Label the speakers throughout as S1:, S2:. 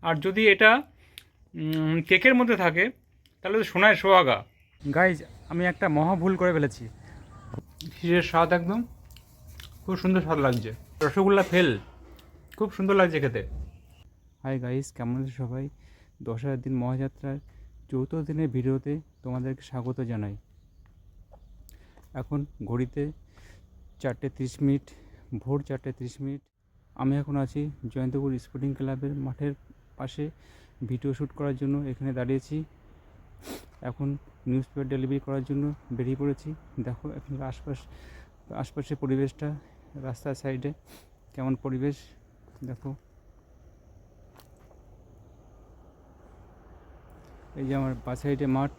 S1: আর যদি এটা কেকের মধ্যে থাকে তাহলে তো সোনায় সোহাগা। গাইজ, আমি একটা মহা ভুল করে ফেলেছি। ক্ষীরের স্বাদ একদম খুব সুন্দর স্বাদ লাগছে, রসগোল্লা ফেল, খুব সুন্দর লাগছে খেতে। হাই গাইজ, কেমন আছে সবাই? দশার দিন মহাযাত্রার চৌথ দিনের ভিডিওতে তোমাদেরকে স্বাগত জানাই। এখন ঘড়িতে 4:30, ভোর 4:30। আমি এখন আছি জয়ন্তপুর স্পোর্টিং ক্লাবের মাঠের পাশে ভিডিও শ্যুট করার জন্য এখানে দাঁড়িয়েছি। এখন নিউজ পেপার ডেলিভারি করার জন্য বেরিয়ে পড়েছি। দেখো এখানকার আশপাশের পরিবেশটা, রাস্তার সাইডে কেমন পরিবেশ দেখো। এই যে আমার বাস সাইডে মাঠ,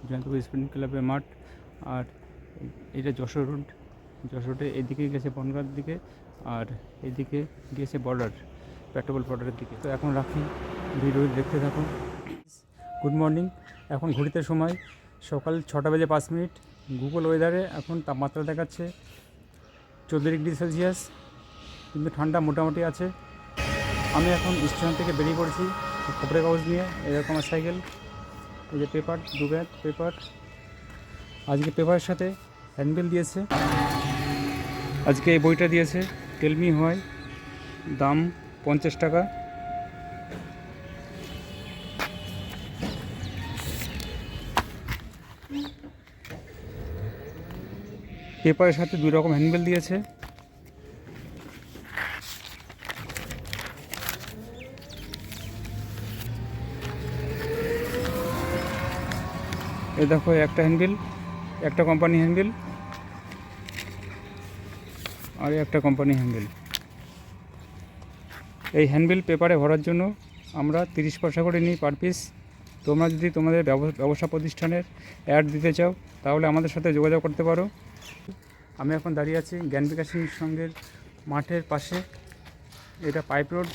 S1: জয়ন্তপুর স্পোর্টিং ক্লাবের মাঠ। আর এটা যশোর রোড, যশোর রোডে এদিকে গেছে বনগাঁর দিকে, আর এদিকে গিয়েছে বর্ডার, পেট্রোল বর্ডারের দিকে। তো এখন রাখি, ভিডিও দেখতে থাকো। Good morning. এখন ঘড়িতে সময় সকাল 6:05। গুগল ওয়েদারে এখন তাপমাত্রা দেখাচ্ছে 14°C, কিন্তু ঠান্ডা মোটামুটি আছে। আমি এখন স্টেশন থেকে বেরিয়ে পড়েছি খবরের কাগজ নিয়ে। এরকম আমার সাইকেল, এই যে পেপার, 2 ব্যাগ পেপার। আজকে পেপারের সাথে হ্যান্ডবিল দিয়েছে। আজকে এই বইটা দিয়েছে, টেল মি হয়, দাম 50 টাকা। পেপারের সাথে 2 রকম হ্যান্ডবিল দিয়েছে। এই দেখো একটা হ্যান্ডবিল, একটা কোম্পানি হ্যান্ডবিল, আর একটা কোম্পানি হ্যান্ডবিল। এই হ্যান্ডবিল পেপারে ভরার জন্য আমরা 30 পয়সা করে নিই পার পিস। তোমরা যদি তোমাদের ব্যবসা প্রতিষ্ঠানের অ্যাড দিতে চাও তাহলে আমাদের সাথে যোগাযোগ করতে পারো। আমি এখন দাঁড়িয়ে আছি জ্ঞান বিকাশ সঙ্গের মাঠের পাশে। এটা পাইপ রোড।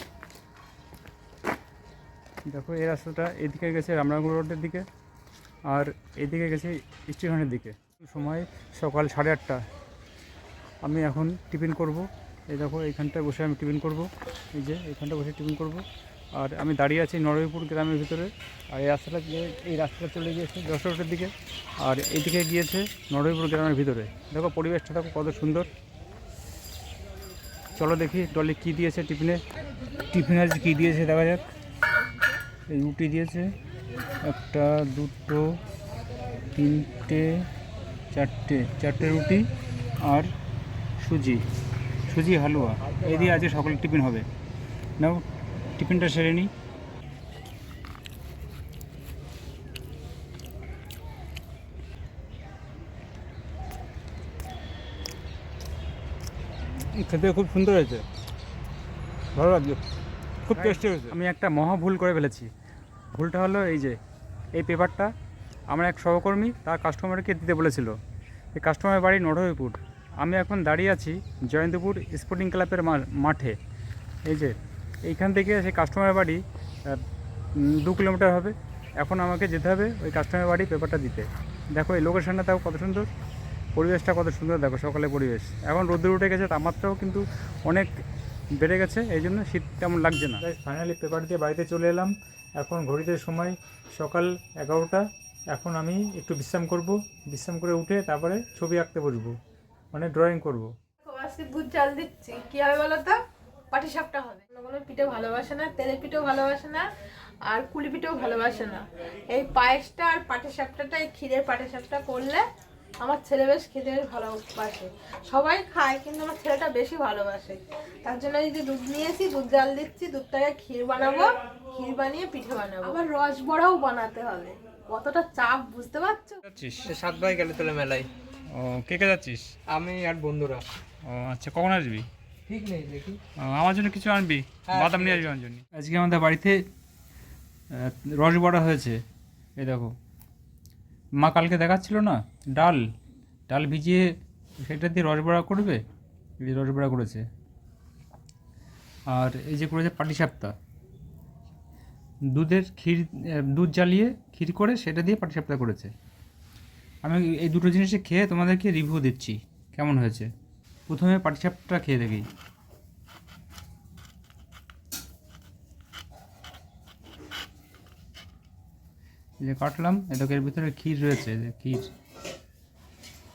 S1: দেখো এই রাস্তাটা এদিকে গেছে রামনগর রোডের দিকে, আর এদিকে গেছে স্টেশনের দিকে। সময় সকাল 8:30। আমি এখন টিফিন করব। এই দেখো এইখানটায় বসে আমি টিফিন করব, এই যে এইখানটা বসে টিফিন করব। আর আমি দাঁড়িয়ে আছি নরহরিপুর গ্রামের ভিতরে। আর এই রাস্তাটা চলে গিয়েছে যশোর রোডের দিকে, আর এইদিকে গিয়েছে নরহরিপুর গ্রামের ভিতরে। দেখো পরিবেশটা দেখো কত সুন্দর। চলো দেখি টলি কী দিয়েছে টিফিনে। আজ কী দিয়েছে দেখা যাক। এই রুটি দিয়েছে, 1, 2, 3, 4টে রুটি আর সুজি হালুয়া। এই দিয়ে আজকে সকালের টিফিন হবে। নাও টিফিনটা সেরে নিই। খেতে খুব সুন্দর হয়েছে, ভালো লাগছে, খুব টেস্টি হয়েছে। আমি একটা মহা ভুল করে ফেলেছি। ভুলটা হলো এই যে এই পেপারটা আমার এক সহকর্মী তার কাস্টমারকে দিতে বলেছিল। এই কাস্টমারের বাড়ি নরহরিপুর। আমি এখন দাঁড়িয়ে আছি জয়ন্তপুর স্পোর্টিং ক্লাবের মাঠে। এই যে এইখান থেকে সেই কাস্টমারের বাড়ি 2 কিলোমিটার হবে। এখন আমাকে যেতে হবে ওই কাস্টমারের বাড়ি পেপারটা দিতে। দেখো এই লোকেশনটা দেখো কত সুন্দর, পরিবেশটা কত সুন্দর দেখো, সকালের পরিবেশ। এখন রোদ্দুর উঠে গেছে, তাপমাত্রাও কিন্তু অনেক বেড়ে গেছে, এই জন্য শীত তেমন লাগছে না। ফাইনালি পেপার দিয়ে বাড়িতে চলে এলাম। এখন ঘড়িতে সময় সকাল 11টা। এখন আমি একটু বিশ্রাম করব। বিশ্রাম করে উঠে তারপরে ছবি আঁকতে বসবো, মানে ড্রয়িং করব।
S2: আজকে দুধ চাল দিচ্ছি, কি হবে বলো তো? পাটিসাপটা হবে। কোনো পিঠে ভালোবাসে না, তেলের পিঠেও ভালোবাসে না, আর কুলি পিঠেও ভালোবাসে না। এই পায়েসটা আর পাটিসাপটাটা, এই ক্ষীরের পাটিসাপটা করলে আমার ছেলে বেশ খেতে বেশ ভালোবাসে। সবাই খায় কিন্তু আমার ছেলেটা বেশি ভালোবাসে। তার জন্য এই যে দুধ নিয়েছি, দুধ জাল দিচ্ছি। দুধটাকে ক্ষীর বানাবো, ক্ষীর বানিয়ে পিঠে বানাবো, আবার রস বড়াও বানাতে হবে। কতটা চাপ বুঝতে পারছো?
S3: 7 ভাই গেলে তোলে মেলায়।
S1: ও, কে কে যাচ্ছিস?
S3: আমি আর বন্ধুরা।
S1: ও আচ্ছা, কখন আসবি?
S3: ঠিক নেই, দেখি।
S1: আমার জন্য কিছু আনবি?
S3: হ্যাঁ,
S1: বাদাম নিয়ে আসবি আমার জন্য। আজকে আমাদের বাড়িতে রস বড়া হয়েছে। এই দেখো, মা কালকে দেখাচ্ছিল না, ডাল ভিজিয়ে সেটা দিয়ে রস বড়া করবে, এই রস বড়া করেছে। আর এই যে করেছে পাটিসাপটা, দুধ জ্বালিয়ে ক্ষীর করে সেটা দিয়ে পাটিসাপটা করেছে। আমি এই দুটো জিনিসে খেয়ে তোমাদেরকে রিভিউ দিচ্ছি কেমন হয়েছে। প্রথমে পাটিসাপটা খেয়ে দেখি। এই যে কাটলাম, এটাকে এর ভিতরে ক্ষীর রয়েছে, যে ক্ষীর,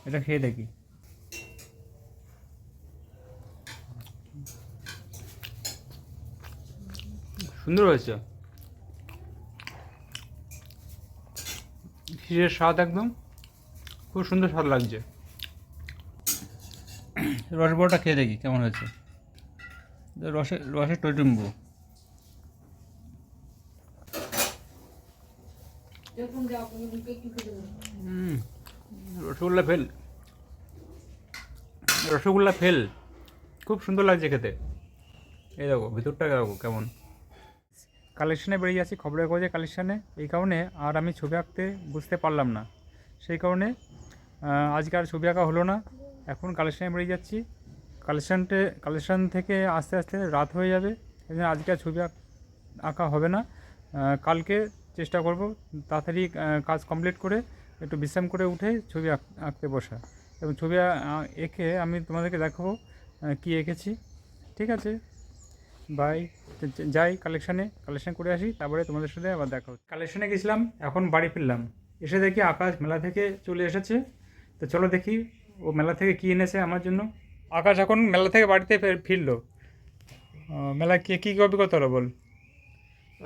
S1: এটা খেয়ে দেখি। সুন্দর হয়েছে, ক্ষীরের স্বাদ একদম খুব সুন্দর স্বাদ লাগছে। রসগোল্লাটা খেয়ে দেখি কেমন হয়েছে। রসের টইটুম্বু। রসগোল্লা ফেল, রসগোল্লা ফেল, খুব সুন্দর লাগছে খেতে। এই দেখো ভিতরটা দেখো কেমন। কালেকশানে বেরিয়ে যাচ্ছি, খবরের কাগজে কালেকশানে, এই কারণে আর আমি ছবি আঁকতে বুঝতে পারলাম না, সেই কারণে আজকে আর ছবি আঁকা হলো না। এখন কালেকশানে বেরিয়ে যাচ্ছি, কালেকশান থেকে আস্তে আস্তে রাত হয়ে যাবে, এই জন্য আজকে আর ছবি আঁকা হবে না। কালকে চেষ্টা করব তাড়াতাড়ি কাজ কমপ্লিট করে একটু বিশ্রাম করে উঠে ছবি আঁকতে বসা, এবং ছবি এঁকে আমি তোমাদেরকে দেখাবো কী এঁকেছি। ঠিক আছে, বাই। যাই কালেকশান করে আসি, তারপরে তোমাদের সাথে আবার দেখা হচ্ছে। কালেকশানে গেছিলাম, এখন বাড়ি ফিরলাম, এসে দেখি আকাশ মেলা থেকে চলে এসেছে। তো চলো দেখি ও মেলা থেকে কী এনেছে আমার জন্য। আকাশ এখন মেলা থেকে বাড়িতে ফিরলো। মেলায় কী অভিজ্ঞতা হলো বল।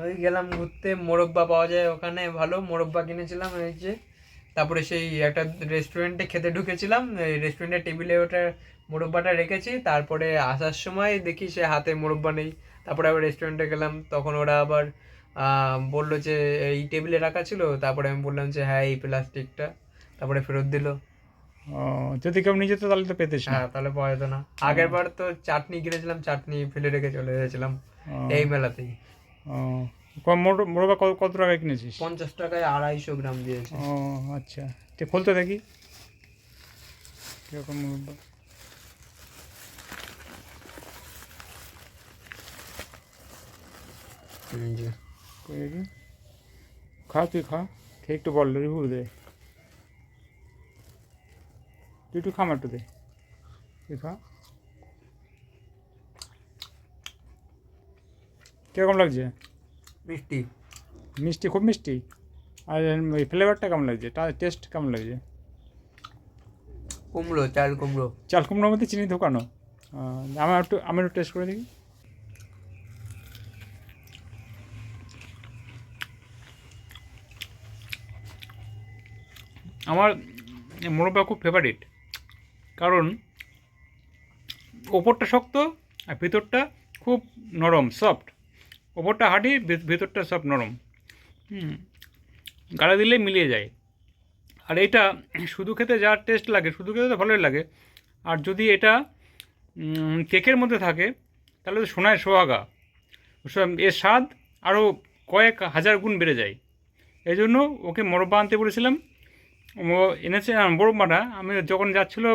S3: ওই গেলাম ঘুরতে, মোরব্বা পাওয়া যায় ওখানে, ভালো মোরব্বা কিনেছিলাম এই যে। তারপরে সেই একটা রেস্টুরেন্টে খেতে ঢুকেছিলাম, এই রেস্টুরেন্টের টেবিলে ওটা মোরব্বাটা রেখেছি। তারপরে আসার সময় দেখি সে হাতে মোরব্বা নেই। তারপরে আবার রেস্টুরেন্টে গেলাম, তখন ওরা আবার বললো যে এই টেবিলে রাখা ছিল। তারপরে আমি বললাম যে হ্যাঁ এই প্লাস্টিকটা, তারপরে ফেরত দিল।
S1: যদি কেউ নিয়ে যেত তাহলে তো পেতিস না।
S3: হ্যাঁ, তাহলে পাওয়া যেত না। আগের বার তো চাটনি কিনেছিলাম, চাটনি ফেলে রেখে চলে গেছিলাম এই মেলাতেই।
S1: মোরবা কত টাকায় কিনেছিস?
S3: 50 টাকায় 250 গ্রাম দিয়েছে।
S1: ও আচ্ছা, ঠিক খুলতে দেখি কীরকম মোরব্বা। দেখি, খা, তুই খা, খেয়ে একটু বল, রিভিউ দে, তুই একটু খাম, একটু দে, তুই খা। কীরকম লাগছে?
S3: মিষ্টি,
S1: মিষ্টি, খুব মিষ্টি। আর ওই ফ্লেভারটা কেমন লাগছে, টেস্ট কেমন লাগছে?
S3: কুমড়ো, চাল কুমড়ো।
S1: চাল কুমড়োর মধ্যে চিনি ঢোকানো। আমি একটু টেস্ট করে দেখি। আমার মোরব্বা খুব ফেভারিট, কারণ ওপরটা শক্ত আর ভিতরটা খুব নরম, সফট। ওপরটা হার্ডি, ভিতরটা সফট নরম, গালা দিলে মিলিয়ে যায়। আর এটা শুধু খেতে যা টেস্ট লাগে, শুধু খেতে তো ভালোই লাগে, আর যদি এটা কেকের মধ্যে থাকে তাহলে তো সোনায় সোহাগা, এর স্বাদ আরও কয়েক হাজার গুণ বেড়ে যায়। এই জন্য ওকে মোরব্বা আনতে বলেছিলাম, ও এনেছে। মোরব্বাটা আমি যখন যাচ্ছিলো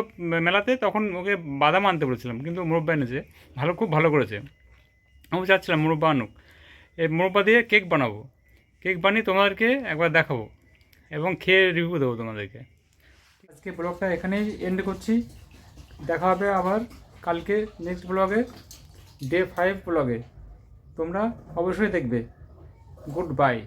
S1: মেলাতে তখন ওকে বাদাম আনতে বলেছিলাম, কিন্তু মোরব্বা এনেছে, খুব ভালো করেছে। আমি চাচ্ছিলাম মোরব্বা আনুক, এই মোরব্বা দিয়ে কেক বানাবো, কেক বানিয়ে তোমাদেরকে একবার দেখাবো এবং খেয়ে রিভিউ দেবো তোমাদেরকে। আজকে ব্লগটা এখানেই এন্ড করছি, দেখা হবে আবার কালকে নেক্সট ব্লগে, ডে 5 ব্লগে। তোমরা অবশ্যই দেখবে। Good bye.